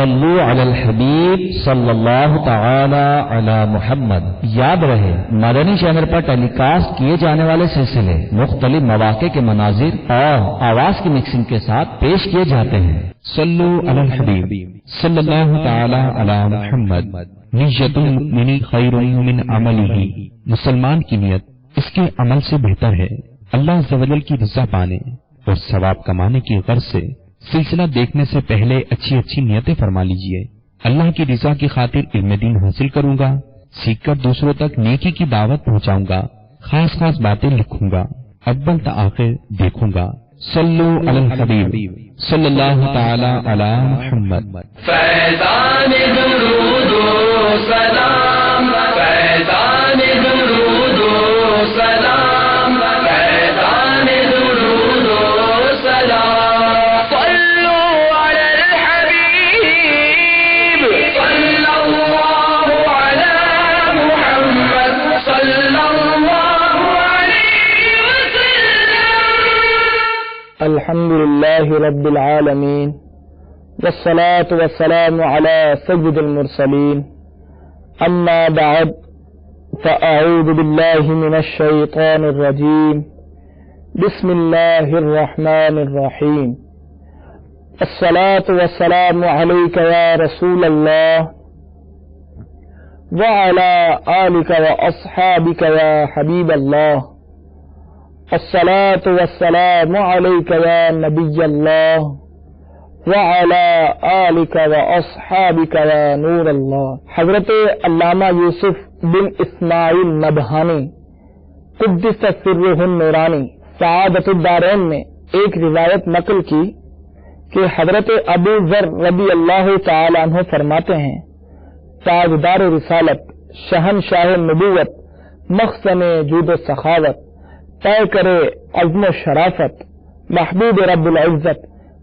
صلو علی الحبیب صلی اللہ تعالی علی محمد۔ یاد رہے مدنی چینل پر ٹیلی کاسٹ کیے جانے والے سلسلے مختلف مواقع کے مناظر اور آواز کی مکسنگ کے ساتھ پیش کیے جاتے ہیں۔ صلو علی الحبیب صلی اللہ تعالی علی محمد۔ نیت المؤمن خیر من عملہ، مسلمان کی نیت اس کے عمل سے بہتر ہے۔ اللہ عز و جل کی رضا پانے اور ثواب کمانے کی غرض سے سلسلہ دیکھنے سے پہلے اچھی اچھی نیتیں فرما لیجئے۔ اللہ کی رضا کی خاطر علم دین حاصل کروں گا، سیکھ کر دوسروں تک نیکی کی دعوت پہنچاؤں گا، خاص خاص باتیں لکھوں گا، اول تا آخر دیکھوں گا۔ صلو علی الحبیب صلی اللہ تعالی علی محمد۔ فیضان درود و سلام، فیضان درود و سلام، فیضان درود و سلام۔ صلو علی الحبیب صلی اللہ علی محمد صلی اللہ علیہ وسلم۔ الحمد للہ رب العالمین والصلاة والسلام على سید المرسلین، اما بعد فاعوذ باللہ من الشیطان الرجیم، بسم اللہ الرحمن الرحیم۔ الصلاة والسلام علیک یا رسول اللہ وعلى آلک واصحابک یا حبیب اللہ۔ الصلاة والسلام علیک یا نبی اللہ وعلى آلک واصحابک یا نور اللہ۔ حضرت علامہ یوسف بن اسماعیل نبہانی قدس سرہ النورانی سعادت الدارین نے ایک روایت نقل کی کہ حضرت ابو ذر رضی اللہ تعالی عنہ فرماتے ہیں، تاجدار رسالت، شہنشاہ نبوت، مخزن جود و سخاوت، طے کرے عزم و شرافت، محبوب رب العزت،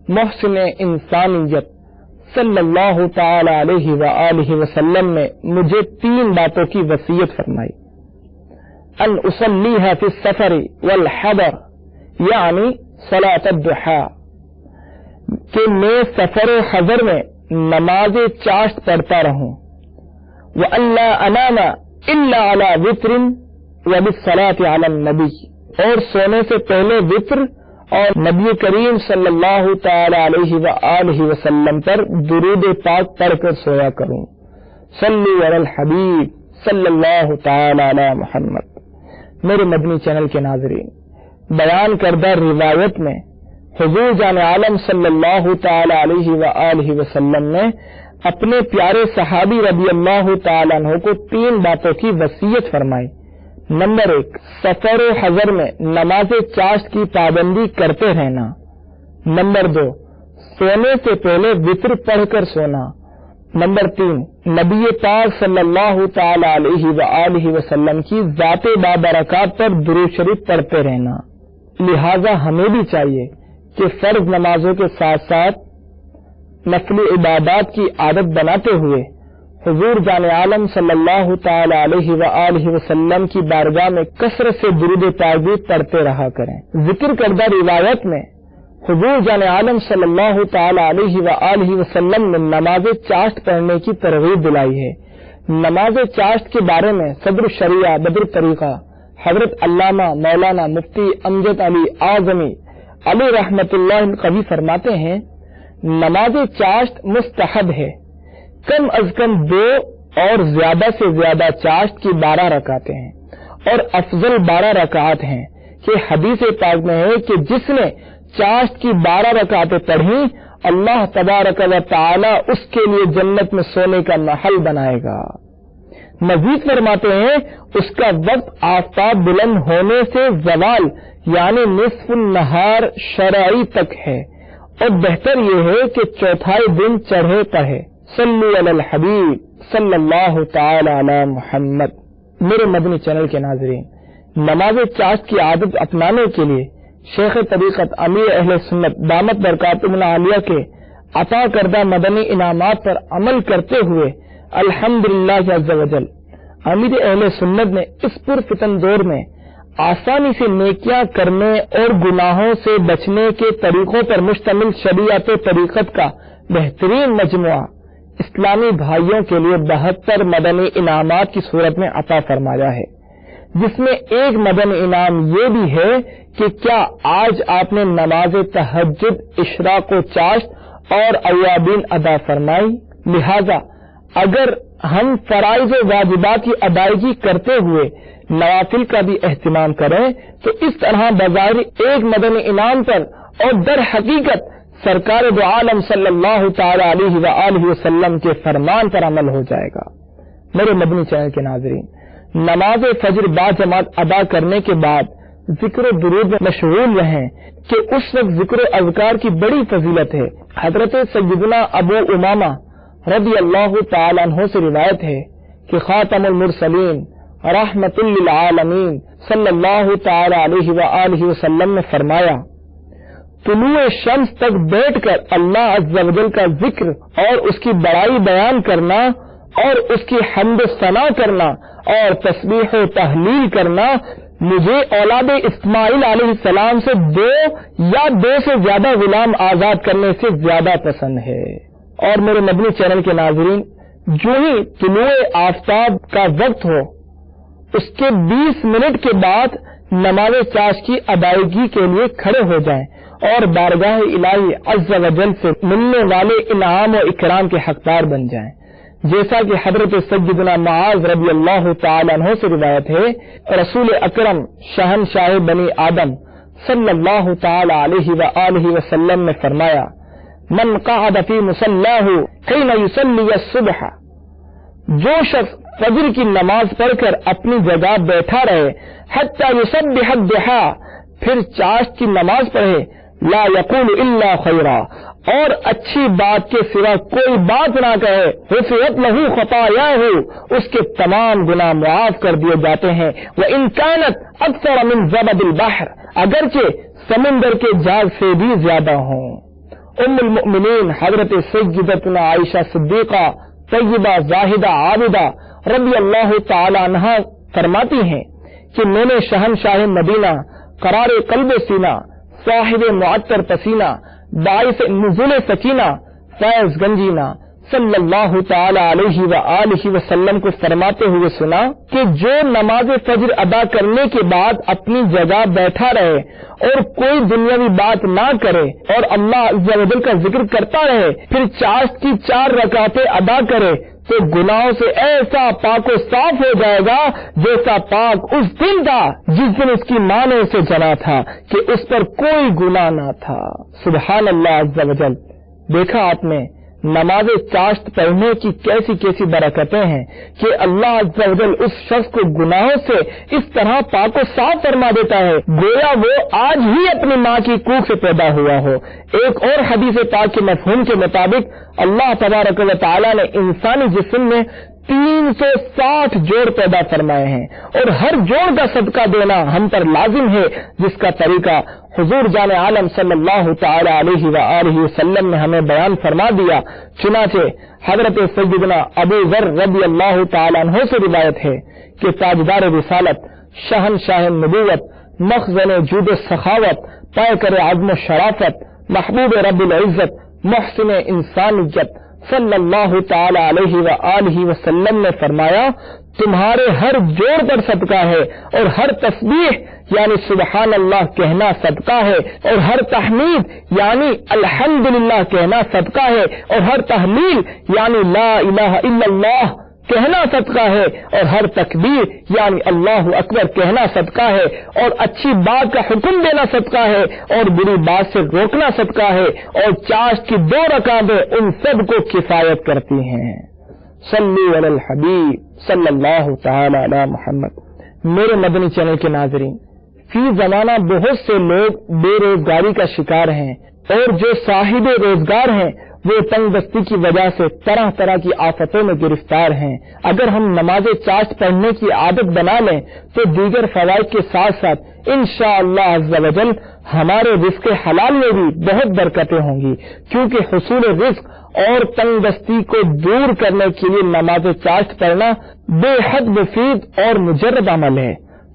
محسن انسانیت صلی اللہ تعالی علیہ وآلہ وسلم نے مجھے 3 باتوں کی وصیت فرمائی۔ ان اصلیھا فی السفر والحضر، یعنی صلاۃ الضحیٰ، کہ میں سفر و حضر میں نماز چاشت پڑھتا رہوں۔ وَأَلَّا أَنَامَ إِلَّا عَلَى وِتْرٍ وَبِالصَّلَاةِ عَلَى النَّبِيِّ، اور سونے سے پہلے وطر اور نبی کریم صلی اللہ تعالی علیہ وآلہ وسلم پر درود پاک پڑھ کر سویا کروں۔ صلو علی الحبیب صلی اللہ تعالی علی محمد۔ میرے مدنی چینل کے ناظرین، بیان کردہ روایت میں حضور جان عالم صلی اللہ تعالی علیہ وآلہ وسلم نے اپنے پیارے صحابی رضی اللہ تعالیٰ عنہ کو 3 باتوں کی وصیت فرمائی۔ نمبر 1، سفر و حضر میں نماز چاشت کی پابندی کرتے رہنا۔ نمبر 2، سونے سے پہلے وطر پڑھ کر سونا۔ نمبر 3، نبی پاک صلی اللہ تعالی علیہ وآلہ وسلم کی ذات بابرکات پر درود شریف پڑھتے رہنا۔ لہذا ہمیں بھی چاہیے کہ فرض نمازوں کے ساتھ ساتھ نفلی عبادات کی عادت بناتے ہوئے حضور جان عالم صلی اللہ تعالی علیہ وآلہ وسلم کی بارگاہ میں کثرت سے درود پاک بھی پڑھتے رہا کریں۔ ذکر کردہ روایت میں حضور جان عالم صلی اللہ تعالی علیہ وآلہ وسلم نے نماز چاشت پڑھنے کی ترغیب دلائی ہے۔ نماز چاشت کے بارے میں صدر الشریعہ بدر طریقہ حضرت علامہ مولانا مفتی امجد علی اعظمی علی رحمت اللہ قوی فرماتے ہیں، نماز چاشت مستحب ہے، کم از کم 2 اور زیادہ سے زیادہ چاشت کی 12 رکعتیں ہیں، اور افضل 12 رکعات ہیں کہ حدیث پاک میں ہے کہ جس نے چاشت کی 12 رکعتیں پڑھی اللہ تبارک و تعالی اس کے لیے جنت میں سونے کا محل بنائے گا۔ مزید فرماتے ہیں اس کا وقت آفتاب بلند ہونے سے زوال یعنی نصف النہار شرعی تک ہے، اور بہتر یہ ہے کہ چوتھائی دن چڑھے پڑھے۔ صلو علی الحبیب صلی اللہ تعالی علی محمد۔ میرے مدنی چینل کے ناظرین، نماز چاشت کی عادت اپنانے کے لیے شیخ طریقت امیر اہل سنت دامت برکاتہم العالیہ کے عطا کردہ مدنی انعامات پر عمل کرتے ہوئے الحمدللہ عز و جل امیر اہل سنت نے اس پرفتن دور میں آسانی سے نیکیاں کرنے اور گناہوں سے بچنے کے طریقوں پر مشتمل شریعت طریقت کا بہترین مجموعہ اسلامی بھائیوں کے لیے 72 مدنی انعامات کی صورت میں عطا فرمایا ہے، جس میں ایک مدنی انعام یہ بھی ہے کہ کیا آج آپ نے نماز تہجد، اشراق و چاشت اور اوابین ادا فرمائی؟ لہذا اگر ہم فرائض و واجبات کی ادائیگی کرتے ہوئے نوافل کا بھی اہتمام کریں تو اس طرح بظاہر ایک مدنی انعام پر اور در حقیقت سرکار دو عالم صلی اللہ تعالی علیہ وآلہ وسلم کے فرمان پر عمل ہو جائے گا۔ میرے مدنی چینل کے ناظرین، نماز فجر با جماعت ادا کرنے کے بعد ذکر و درود میں مشغول رہیں کہ اس وقت ذکر و اذکار کی بڑی فضیلت ہے۔ حضرت سیدنا ابو امامہ رضی اللہ تعالی عنہ سے روایت ہے کہ خاتم المرسلین رحمت للعالمین صلی اللہ تعالی علیہ وآلہ وسلم نے فرمایا، طلوع شمس تک بیٹھ کر اللہ عز و جل کا ذکر اور اس کی بڑائی بیان کرنا اور اس کی حمد و ثنا کرنا اور تسبیح و تحلیل کرنا مجھے اولاد اسماعیل علیہ السلام سے 2 یا 2 سے زیادہ غلام آزاد کرنے سے زیادہ پسند ہے۔ اور میرے مدنی چینل کے ناظرین، جو ہی طلوع آفتاب کا وقت ہو اس کے 20 منٹ کے بعد نماز چاشت کی ادائیگی کے لیے کھڑے ہو جائیں اور بارگاہ الہی عز و جل سے ملنے والے انعام و اکرام کے حقدار بن جائیں، جیسا کہ حضرت سیدنا معاذ رضی اللہ تعالی عنہ سے روایت ہے، رسول اکرم شہنشاہ بنی آدم صلی اللہ تعالی علیہ وآلہ وسلم نے فرمایا، من قعد فی مصلاہ حین یصلی الصبح، جو شخص فجر کی نماز پڑھ کر اپنی جگہ بیٹھا رہے حتی یصبح الضحی، پھر چاشت کی نماز پڑھے، لا یقول الا خیرا، اور اچھی بات کے سوا کوئی بات نہ کہے، غفرت لہ خطایاہ، اس کے تمام گناہ معاف کر دیے جاتے ہیں، وان کانت اکثر من زبد البحر، اگرچہ سمندر کے جال سے بھی زیادہ ہوں۔ ام المؤمنین حضرت سیدتنا عائشہ صدیقہ طیبہ زاہدہ عابدہ رضی اللہ تعالی عنہا فرماتی ہیں کہ میں نے شہنشاہ مدینہ، قرار قلب سینہ، صاحب معطر پسینہ، باعث نزول سکینہ، فیض گنجینہ صلی اللہ تعالی علیہ وآلہ وسلم کو فرماتے ہوئے سنا کہ جو نماز فجر ادا کرنے کے بعد اپنی جگہ بیٹھا رہے اور کوئی دنیاوی بات نہ کرے اور اللہ عز و جل کا ذکر کرتا رہے، پھر چاشت کی 4 رکعتیں ادا کرے تو گناہوں سے ایسا پاک و صاف ہو جائے گا جیسا پاک اس دن تھا جس دن اس کی ماں نے اسے جنا تھا کہ اس پر کوئی گناہ نہ تھا۔ سبحان اللہ عز و جل۔ دیکھا آپ نے نماز چاشت پڑھنے کی کیسی کیسی برکتیں ہیں کہ اللہ عز و جل اس شخص کو گناہوں سے اس طرح پاک و صاف فرما دیتا ہے گویا وہ آج ہی اپنی ماں کی کوکھ سے پیدا ہوا ہو۔ ایک اور حدیث پاک کے مفہوم کے مطابق اللہ تبارک و تعالی نے انسانی جسم میں 360 جوڑ پیدا فرمائے ہیں اور ہر جوڑ کا صدقہ دینا ہم پر لازم ہے، جس کا طریقہ حضور جان عالم صلی اللہ تعالی علیہ وآلہ وسلم نے ہمیں بیان فرما دیا۔ چنانچہ حضرت سیدنا ابو ذر رضی اللہ تعالی عنہ سے روایت ہے کہ تاجدار رسالت، شہنشاہ نبوت، مخزن جود و سخاوت، پیکر عزم و شرافت، محبوب رب العزت، محسن انسانیت صلی اللہ تعالی علیہ وآلہ وسلم نے فرمایا، تمہارے ہر جوڑ پر صدقہ ہے اور ہر تسبیح یعنی سبحان اللہ کہنا صدقہ ہے اور ہر تحمید یعنی الحمدللہ کہنا صدقہ ہے اور ہر تحلیل یعنی لا الہ الا اللہ کہنا صدقہ ہے اور ہر تکبیر یعنی اللہ اکبر کہنا صدقہ ہے اور اچھی بات کا حکم دینا صدقہ ہے اور بری بات سے روکنا صدقہ ہے اور چاشت کی 2 رکعتیں ان سب کو کفایت کرتی ہیں۔ صلی علی الحبیب صلی اللہ تعالی علی محمد۔ میرے مدنی چینل کے ناظرین، فی زمانہ بہت سے لوگ بے روزگاری کا شکار ہیں اور جو صاحب روزگار ہیں وہ تنگ دستی کی وجہ سے طرح طرح کی آفتوں میں گرفتار ہیں۔ اگر ہم نماز چاشت پڑھنے کی عادت بنا لیں تو دیگر فوائد کے ساتھ ساتھ انشاءاللہ عز و جل ہمارے رزق حلال میں بھی بہت برکتیں ہوں گی، کیونکہ حصول رزق اور تنگ دستی کو دور کرنے کے لیے نماز چاشت پڑھنا بے حد مفید اور مجرد عمل ہے۔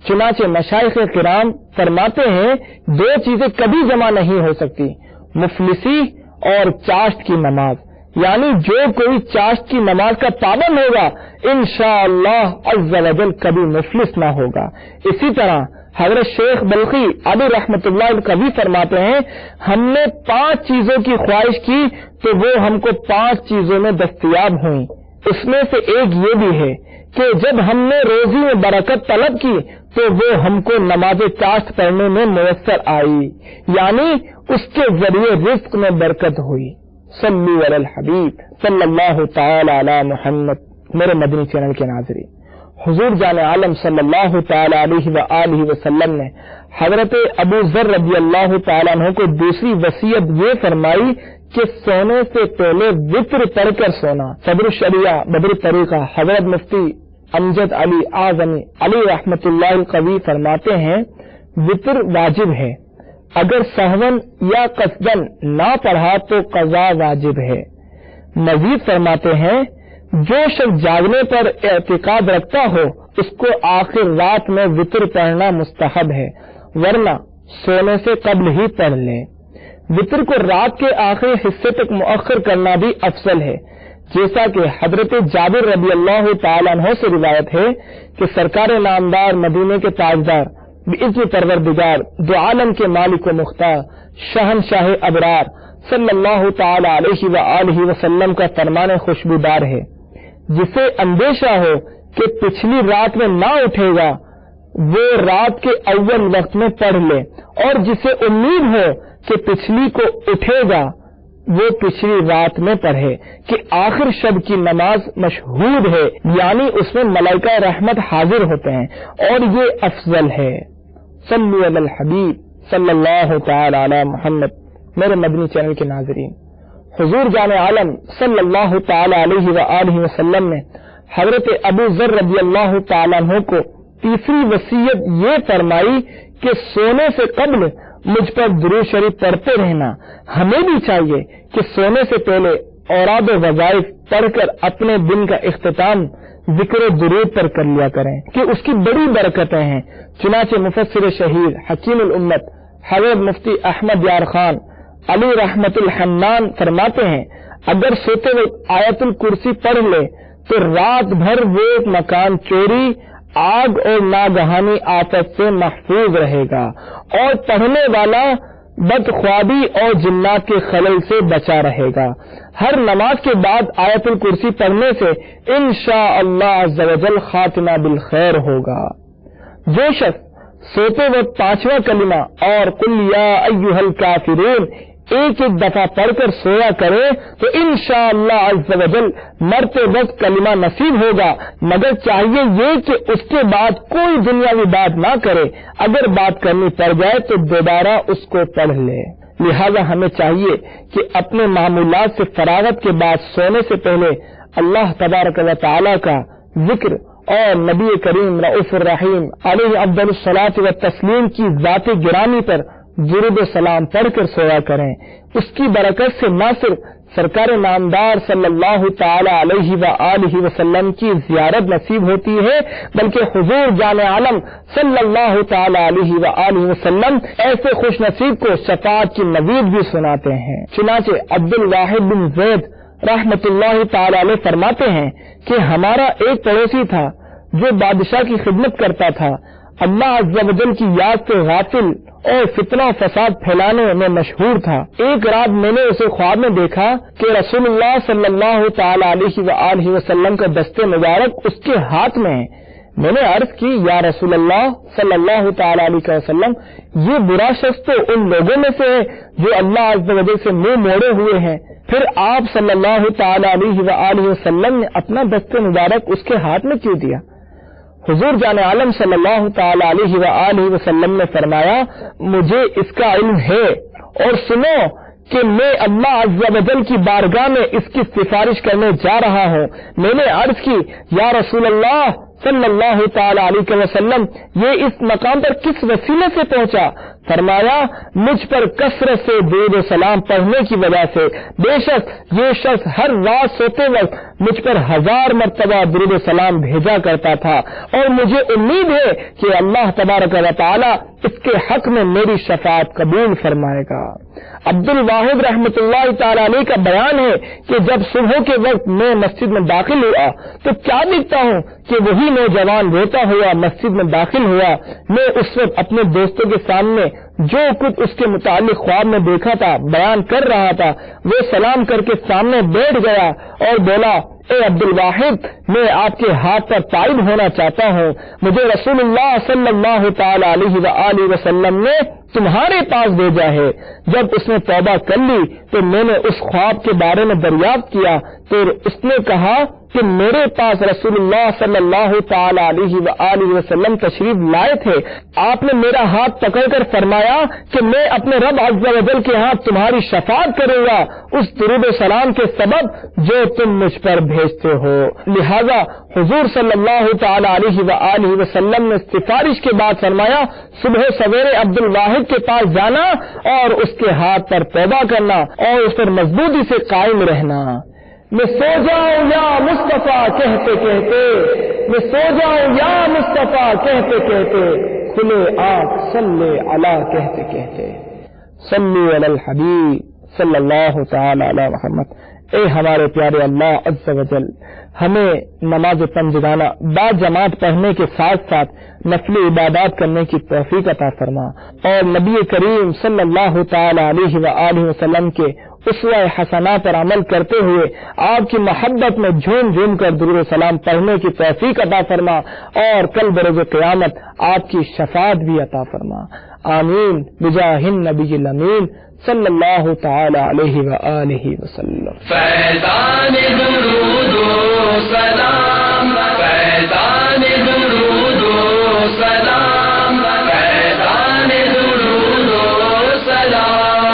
چنانچہ مشائخ کرام فرماتے ہیں 2 چیزیں کبھی جمع نہیں ہو سکتی، مفلسی اور چاشت کی نماز۔ یعنی جو کوئی چاشت کی نماز کا پابند ہوگا انشاءاللہ عز و جل کبھی مفلس نہ ہوگا۔ اسی طرح حضرت شیخ بلخی علی رحمت اللہ کبھی فرماتے ہیں ہم نے 5 چیزوں کی خواہش کی تو وہ ہم کو 5 چیزوں میں دستیاب ہوئیں۔ اس میں سے ایک یہ بھی ہے کہ جب ہم نے روزی میں برکت طلب کی تو وہ ہم کو نماز چاشت پڑھنے میں میسر آئی، یعنی اس کے ذریعے رزق میں برکت ہوئی۔ صلو علی الحبیب صلی اللہ تعالی علی محمد۔ میرے مدنی چینل کے ناظرین، حضور جان عالم صلی اللہ تعالی علیہ وآلہ وسلم نے حضرت ابو ذر رضی اللہ تعالیٰ عنہ کو دوسری وصیت یہ فرمائی کہ سونے سے پہلے وطر پڑھ کر سونا۔ صدر الشریعہ بدر طریقہ حضرت مفتی امجد علی اعظمی علی رحمت اللہ القوی فرماتے ہیں وطر واجب ہے، اگر سہون یا قصدن نہ پڑھا تو قضا واجب ہے۔ مزید فرماتے ہیں جو شخص جاگنے پر اعتقاد رکھتا ہو اس کو آخر رات میں وطر پڑھنا مستحب ہے، ورنہ سونے سے قبل ہی پڑھ لیں۔ وطر کو رات کے آخری حصے تک مؤخر کرنا بھی افضل ہے، جیسا کہ حضرت جابر رضی اللہ تعالیٰ عنہ سے روایت ہے کہ سرکار نامدار مدینے کے تاجدار باذن پروردگار دو عالم کے مالک و مختار شہنشاہ ابرار صلی اللہ تعالی علیہ وآلہ وسلم کا فرمان خوشبودار ہے، جسے اندیشہ ہو کہ پچھلی رات میں نہ اٹھے گا وہ رات کے اول وقت میں پڑھ لے، اور جسے امید ہو کہ پچھلی کو اٹھے گا وہ پچھلی رات میں پڑھے کہ آخر شب کی نماز مشہود ہے، یعنی اس میں ملائکہ رحمت حاضر ہوتے ہیں اور یہ افضل ہے۔ صلو علی الحبیب صلی اللہ تعالی علی محمد۔ میرے مدنی چینل کے ناظرین، حضور جان عالم صلی اللہ تعالی علیہ وآلہ وسلم نے حضرت ابو ذر رضی اللہ تعالیٰ عنہ کو تیسری وصیت یہ فرمائی کہ سونے سے قبل مجھ پر درود شریف پڑھتے رہنا۔ ہمیں بھی چاہیے کہ سونے سے پہلے اوراد و وظائف پڑھ کر اپنے دن کا اختتام ذکر و درود پر کر لیا کریں کہ اس کی بڑی برکتیں ہیں۔ چنانچہ مفسر شہیر حکیم الامت حضرت مفتی احمد یار خان علی رحمت الحنان فرماتے ہیں اگر سوتے وقت آیت الکرسی پڑھ لے تو رات بھر وہ مکان چوری، آگ اور ناگہانی آفت سے محفوظ رہے گا، اور پڑھنے والا بدخوابی اور جنات کے خلل سے بچا رہے گا۔ ہر نماز کے بعد آیت الکرسی پڑھنے سے انشاءاللہ عز و جل خاتمہ بالخیر ہوگا۔ جو شخص سوتے وقت 5واں کلمہ اور قل یا ایھا الکافرون ایک دفعہ پڑھ کر سویا کرے تو انشاءاللہ عز و جل مرتے وقت کلمہ نصیب ہوگا، مگر چاہیے یہ کہ اس کے بعد کوئی دنیاوی بات نہ کرے، اگر بات کرنی پڑ جائے تو دوبارہ اس کو پڑھ لے۔ لہذا ہمیں چاہیے کہ اپنے معمولات سے فراغت کے بعد سونے سے پہلے اللہ تبارک و تعالی کا ذکر اور نبی کریم رؤوف الرحیم علیہ افضل الصلاۃ والتسلیم کی ذات گرامی پر درود و سلام پڑھ کر سویا کریں۔ اس کی برکت سے نہ صرف سرکار نامدار صلی اللہ تعالی علیہ وآلہ وسلم کی زیارت نصیب ہوتی ہے، بلکہ حضور جان عالم صلی اللہ تعالی علیہ وآلہ وسلم ایسے خوش نصیب کو شفاعت کی نوید بھی سناتے ہیں۔ چنانچہ عبد الواحد بن زید رحمت اللہ تعالی علیہ فرماتے ہیں کہ ہمارا ایک پڑوسی تھا جو بادشاہ کی خدمت کرتا تھا، اللہ عز و جل کی یاد سے غافل اور فتنہ و فساد پھیلانے میں مشہور تھا۔ ایک رات میں نے اسے خواب میں دیکھا کہ رسول اللہ صلی اللہ تعالی علیہ وآلہ وسلم کا دست مبارک اس کے ہاتھ میں ہے۔ میں نے عرض کی یا رسول اللہ صلی اللہ تعالی علیہ وسلم، یہ برا شخص تو ان لوگوں میں سے ہے جو اللہ عز و جل سے منہ موڑے ہوئے ہیں، پھر آپ صلی اللہ تعالی علیہ وآلہ وسلم نے اپنا دست مبارک اس کے ہاتھ میں کیوں دیا؟ حضور جان عالم صلی اللہ تعالی علیہ وآلہ وسلم نے فرمایا مجھے اس کا علم ہے، اور سنو کہ میں اللہ عز و جل کی بارگاہ میں اس کی سفارش کرنے جا رہا ہوں۔ میں نے عرض کی یا رسول اللہ صلی اللہ تعالی علیہ وسلم، یہ اس مقام پر کس وسیلے سے پہنچا؟ فرمایا مجھ پر کثرت سے درود و سلام پڑھنے کی وجہ سے، بے شک یہ شخص ہر رات سوتے وقت مجھ پر 1000 مرتبہ درود و سلام بھیجا کرتا تھا، اور مجھے امید ہے کہ اللہ تبارک و تعالی اس کے حق میں میری شفاعت قبول فرمائے گا۔ عبد الواحد رحمۃ اللہ تعالی علیہ کا بیان ہے کہ جب صبح کے وقت میں مسجد میں داخل ہوا تو کیا دیکھتا ہوں کہ وہی نوجوان روتا ہوا مسجد میں داخل ہوا۔ میں اس وقت اپنے دوستوں کے سامنے جو کچھ اس کے متعلق خواب میں دیکھا تھا بیان کر رہا تھا، وہ سلام کر کے سامنے بیٹھ گیا اور بولا، اے عبد الواحد، میں آپ کے ہاتھ پر تائب ہونا چاہتا ہوں۔ مجھے رسول اللہ صلی اللہ تعالی علیہ وآلہ وسلم نے تمہارے پاس بھیجا ہے۔ جب اس نے توبہ کر لی تو میں نے اس خواب کے بارے میں دریافت کیا تو اس نے کہا کہ میرے پاس رسول اللہ صلی اللہ تعالی علیہ وآلہ وسلم تشریف لائے تھے۔ آپ نے میرا ہاتھ پکڑ کر فرمایا کہ میں اپنے رب عز و جل کے ہاں تمہاری شفاعت کروں گا اس درود و سلام کے سبب جو تم مجھ پر بھیجتے ہو۔ لہذا حضور صلی اللہ تعالی علیہ وآلہ وسلم نے سفارش کے بعد فرمایا، صبح سویرے عبد الواحد کے پاس جانا اور اس کے ہاتھ پر توبہ کرنا اور اس پر مضبوطی سے قائم رہنا۔ میں سو جاؤں یا مصطفیٰ کہتے کہتے، میں سو جاؤں یا مصطفیٰ کہتے کہتے، کھلے آنکھ صلی علی کہتے کہتے، صلی علی الحبیب صلی اللہ تعالی علی محمد۔ اے ہمارے پیارے اللہ عز و جل، ہمیں نماز پنجگانہ با جماعت پڑھنے کے ساتھ ساتھ نفلی عبادات کرنے کی توفیق عطا فرما، اور نبی کریم صلی اللہ تعالی علیہ وآلہ وسلم کے اسوہ حسنہ پر عمل کرتے ہوئے آپ کی محبت میں جھوم جھوم کر درود و سلام پڑھنے کی توفیق عطا فرما، اور کل بروز قیامت آپ کی شفاعت بھی عطا فرما۔ آمین بجاہ النبی الامین صلی اللہ تعالی علیہ وآلہ وسلم۔ فیضان درود و سلام، فیضان درود و سلام، فیضان درود و سلام۔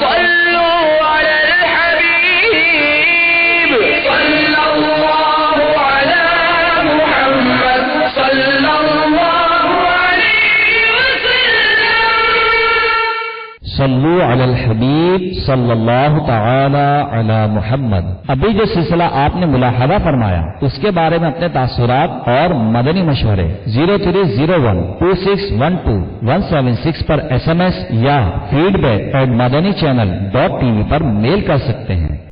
صلوا علی الحبیب صلی اللہ علی محمد صلی اللہ علیہ وسلم۔ صلو علی الحبیب صلی اللہ تعالی علی محمد۔ ابھی جو سلسلہ آپ نے ملاحظہ فرمایا اس کے بارے میں اپنے تاثرات اور مدنی مشورے 03012612 پر SMS یا feedback@madanichannel.tv پر میل کر سکتے ہیں۔